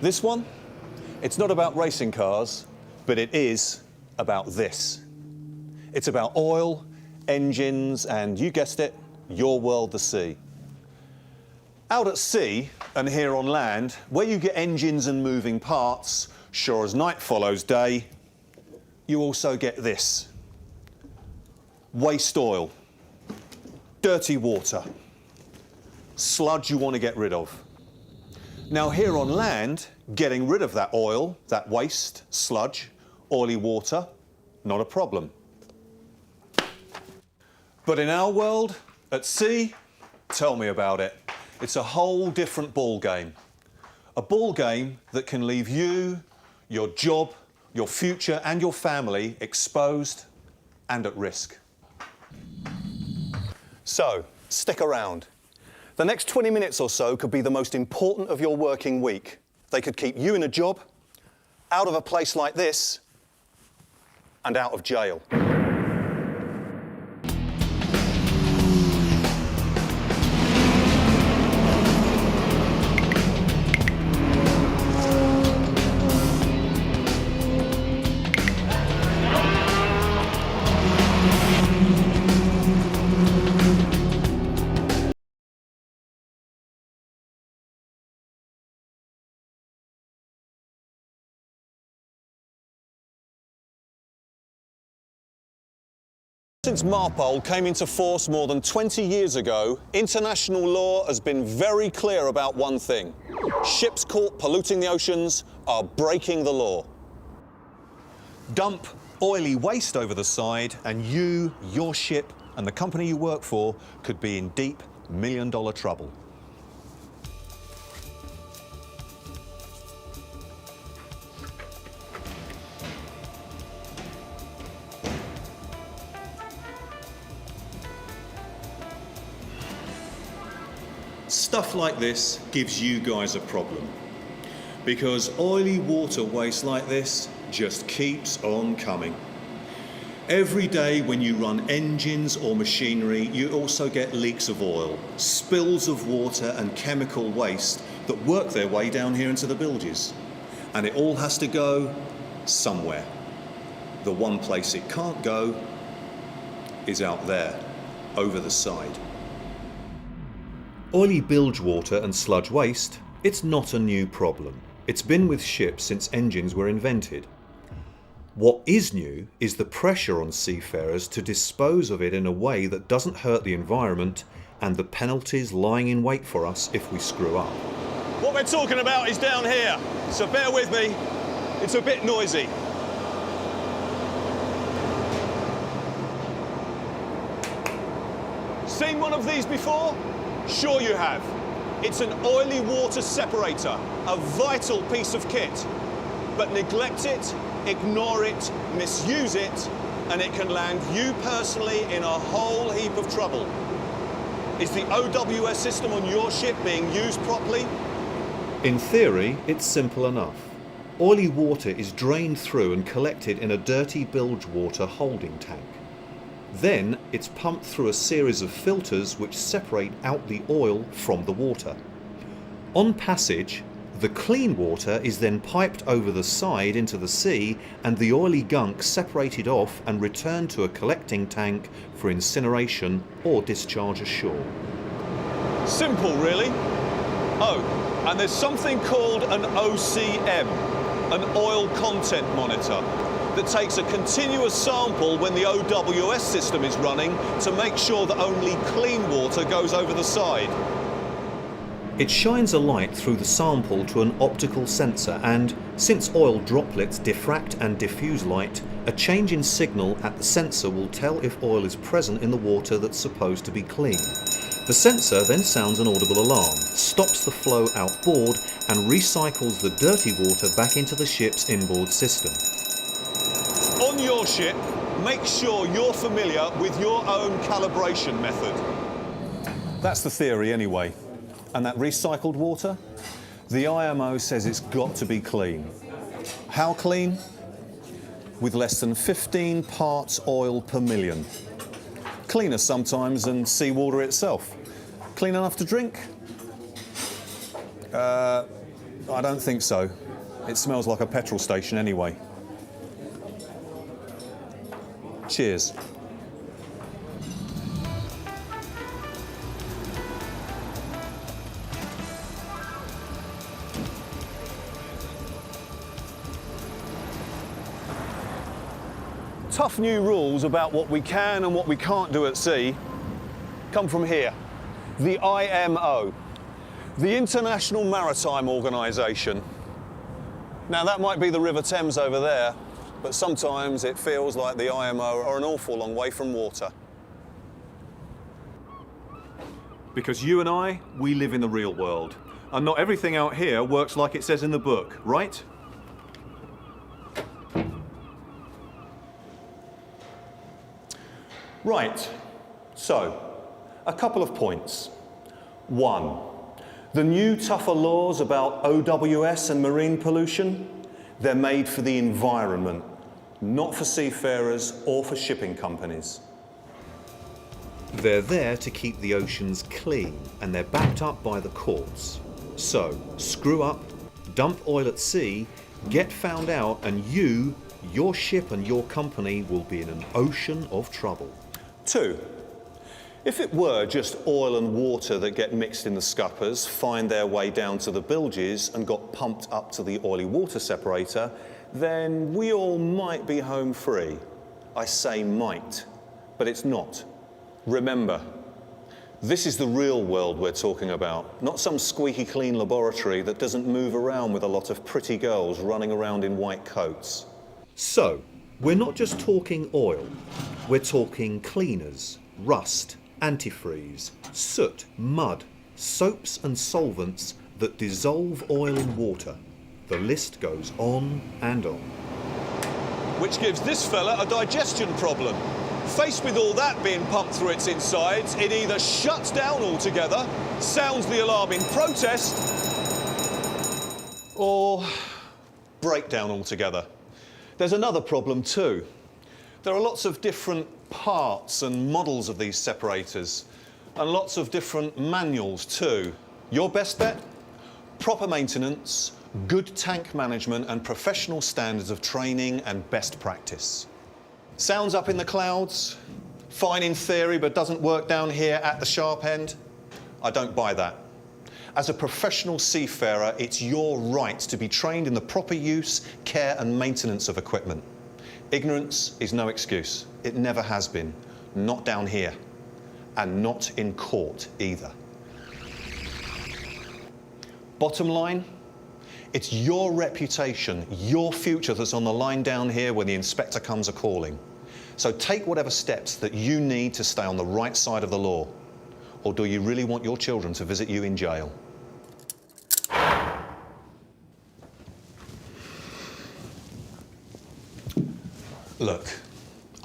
This one, it's not about racing cars, but it is about this. It's about oil, engines, and you guessed it, your world, the sea. Out at sea and here on land, where you get engines and moving parts, sure as night follows day, you also get this. Waste oil, dirty water, sludge you want to get rid of. Now here on land, getting rid of that oil, that waste, sludge, oily water, not a problem. But in our world, at sea, tell me about it. It's a whole different ball game. A ball game that can leave you, your job, your future and your family exposed and at risk. So, stick around. The next 20 minutes or so could be the most important of your working week. They could keep you in a job, out of a place like this, and out of jail. Since MARPOL came into force more than 20 years ago, international law has been very clear about one thing. Ships caught polluting the oceans are breaking the law. Dump oily waste over the side and you, your ship and the company you work for could be in deep million-dollar trouble. Stuff like this gives you guys a problem because oily water waste like this just keeps on coming. Every day when you run engines or machinery, you also get leaks of oil, spills of water and chemical waste that work their way down here into the bilges. And it all has to go somewhere. The one place it can't go is out there, over the side. Oily bilge water and sludge waste, it's not a new problem. It's been with ships since engines were invented. What is new is the pressure on seafarers to dispose of it in a way that doesn't hurt the environment and the penalties lying in wait for us if we screw up. What we're talking about is down here, so bear with me, it's a bit noisy. Seen one of these before? Sure you have. It's an oily water separator, a vital piece of kit. But neglect it, ignore it, misuse it, and it can land you personally in a whole heap of trouble. Is the OWS system on your ship being used properly? In theory, it's simple enough. Oily water is drained through and collected in a dirty bilge water holding tank. Then it's pumped through a series of filters which separate out the oil from the water. On passage, the clean water is then piped over the side into the sea and the oily gunk separated off and returned to a collecting tank for incineration or discharge ashore. Simple, really. Oh, and there's something called an OCM, an oil content monitor, that takes a continuous sample when the OWS system is running to make sure that only clean water goes over the side. It shines a light through the sample to an optical sensor and, since oil droplets diffract and diffuse light, a change in signal at the sensor will tell if oil is present in the water that's supposed to be clean. The sensor then sounds an audible alarm, stops the flow outboard and recycles the dirty water back into the ship's inboard system. On your ship, make sure you're familiar with your own calibration method. That's the theory anyway. And that recycled water? The IMO says it's got to be clean. How clean? With less than 15 parts oil per million. Cleaner sometimes than seawater itself. Clean enough to drink? I don't think so. It smells like a petrol station anyway. Cheers. Tough new rules about what we can and what we can't do at sea come from here, the IMO, the International Maritime Organization. Now that might be the River Thames over there, but sometimes it feels like the IMO are an awful long way from water. Because you and I, we live in the real world, and not everything out here works like it says in the book, right? Right, so, a couple of points. One, the new tougher laws about OWS and marine pollution, they're made for the environment, not for seafarers or for shipping companies. They're there to keep the oceans clean, and they're backed up by the courts. So, screw up, dump oil at sea, get found out, and you, your ship and your company will be in an ocean of trouble. Two, if it were just oil and water that get mixed in the scuppers, find their way down to the bilges and got pumped up to the oily water separator, then we all might be home free. I say might, but it's not. Remember, this is the real world we're talking about, not some squeaky clean laboratory that doesn't move around with a lot of pretty girls running around in white coats. So, we're not just talking oil, we're talking cleaners, rust, antifreeze, soot, mud, soaps and solvents that dissolve oil in water. The list goes on and on. Which gives this fella a digestion problem. Faced with all that being pumped through its insides, it either shuts down altogether, sounds the alarm in protest, or break down altogether. There's another problem too. There are lots of different parts and models of these separators, and lots of different manuals too. Your best bet? Proper maintenance, good tank management, and professional standards of training and best practice. Sounds up in the clouds, fine in theory, but doesn't work down here at the sharp end? I don't buy that. As a professional seafarer, it's your right to be trained in the proper use, care and maintenance of equipment. Ignorance is no excuse. It never has been. Not down here. And not in court either. Bottom line, it's your reputation, your future that's on the line down here when the inspector comes a-calling. So take whatever steps that you need to stay on the right side of the law. Or do you really want your children to visit you in jail? Look,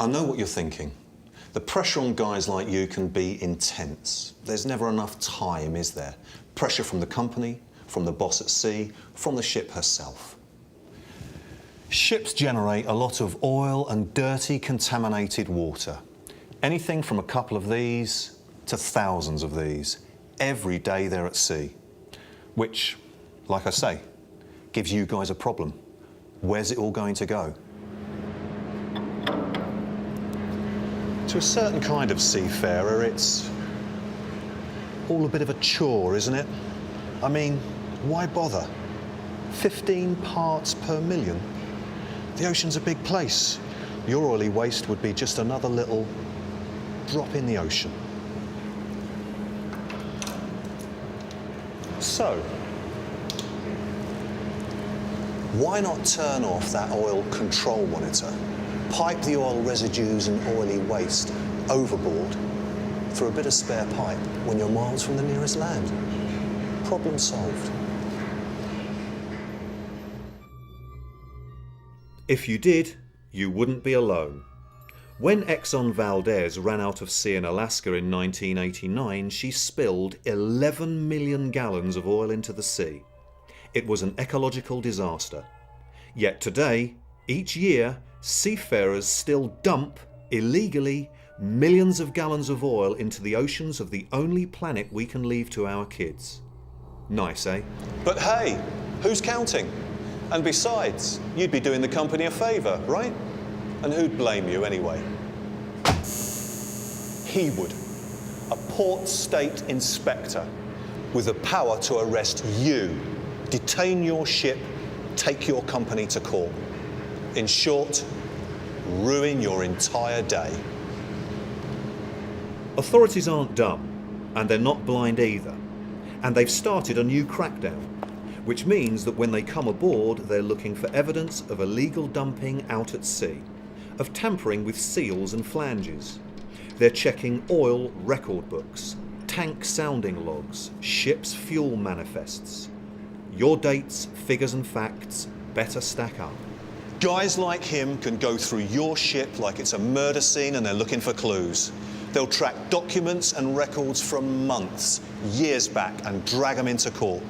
I know what you're thinking. The pressure on guys like you can be intense. There's never enough time, is there? Pressure from the company, from the boss at sea, from the ship herself. Ships generate a lot of oil and dirty, contaminated water. Anything from a couple of these to thousands of these every day they're at sea. Which, like I say, gives you guys a problem. Where's it all going to go? To a certain kind of seafarer, it's all a bit of a chore, isn't it? I mean, why bother? 15 parts per million? The ocean's a big place. Your oily waste would be just another little drop in the ocean. So, why not turn off that oil control monitor? Pipe the oil residues and oily waste overboard for a bit of spare pipe when you're miles from the nearest land. Problem solved. If you did, you wouldn't be alone. When Exxon Valdez ran out of sea in Alaska in 1989, she spilled 11 million gallons of oil into the sea. It was an ecological disaster. Yet today, each year, seafarers still dump, illegally, millions of gallons of oil into the oceans of the only planet we can leave to our kids. Nice, eh? But hey, Who's counting? And besides, you'd be doing the company a favour, right? And who'd blame you anyway? He would. A port state inspector with the power to arrest you, detain your ship, take your company to court. In short, ruin your entire day. Authorities aren't dumb, and they're not blind either. And they've started a new crackdown, which means that when they come aboard, they're looking for evidence of illegal dumping out at sea, of tampering with seals and flanges. They're checking oil record books, tank sounding logs, ship's fuel manifests. Your dates, figures and facts better stack up. Guys like him can go through your ship like it's a murder scene and they're looking for clues. They'll track documents and records from months, years back and drag them into court.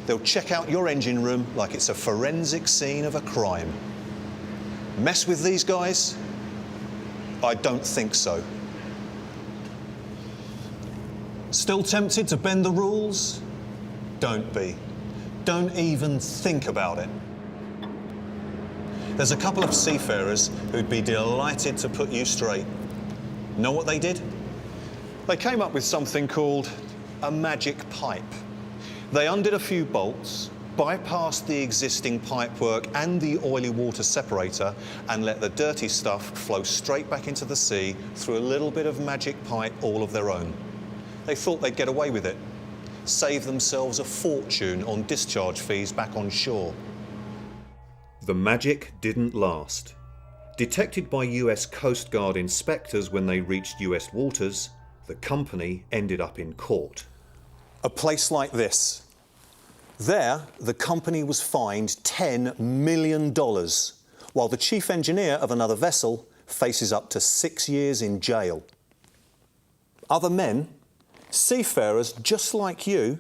They'll check out your engine room like it's a forensic scene of a crime. Mess with these guys? I don't think so. Still tempted to bend the rules? Don't be. Don't even think about it. There's a couple of seafarers who'd be delighted to put you straight. Know what they did? They came up with something called a magic pipe. They undid a few bolts, bypassed the existing pipework and the oily water separator, and let the dirty stuff flow straight back into the sea through a little bit of magic pipe all of their own. They thought they'd get away with it, save themselves a fortune on discharge fees back on shore. The magic didn't last. Detected by US Coast Guard inspectors when they reached US waters, the company ended up in court. A place like this. There, the company was fined $10 million, while the chief engineer of another vessel faces up to 6 years in jail. Other men, seafarers just like you,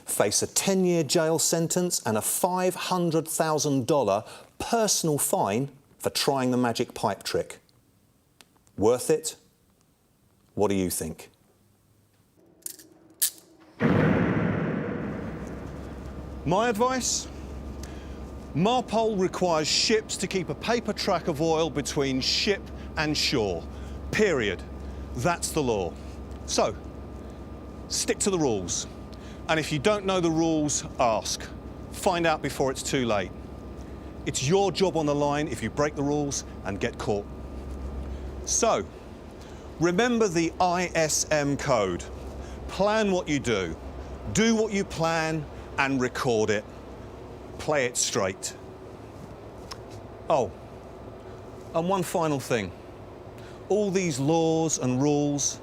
face a 10-year jail sentence and a $500,000 personal fine for trying the magic pipe trick. Worth it? What do you think? My advice? MARPOL requires ships to keep a paper track of oil between ship and shore. Period. That's the law. So, stick to the rules. And if you don't know the rules, ask. Find out before it's too late. It's your job on the line if you break the rules and get caught. So, remember the ISM code. Plan what you do what you plan, and record it. Play it straight. Oh, and one final thing. All these laws and rules,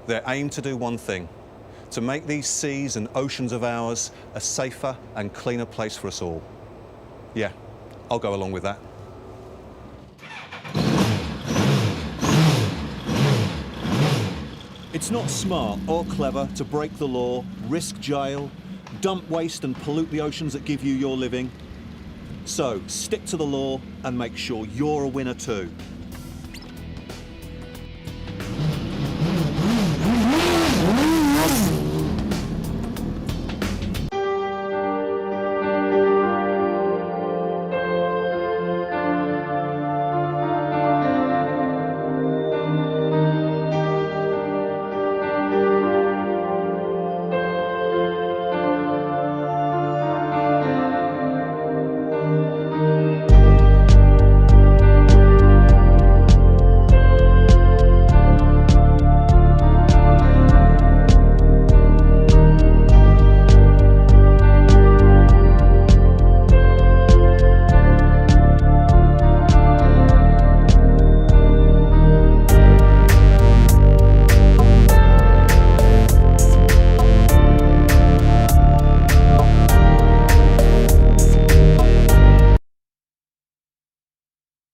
they're aimed to do one thing: to make these seas and oceans of ours a safer and cleaner place for us all. Yeah, I'll go along with that. It's not smart or clever to break the law, risk jail, dump waste and pollute the oceans that give you your living. So stick to the law and make sure you're a winner too.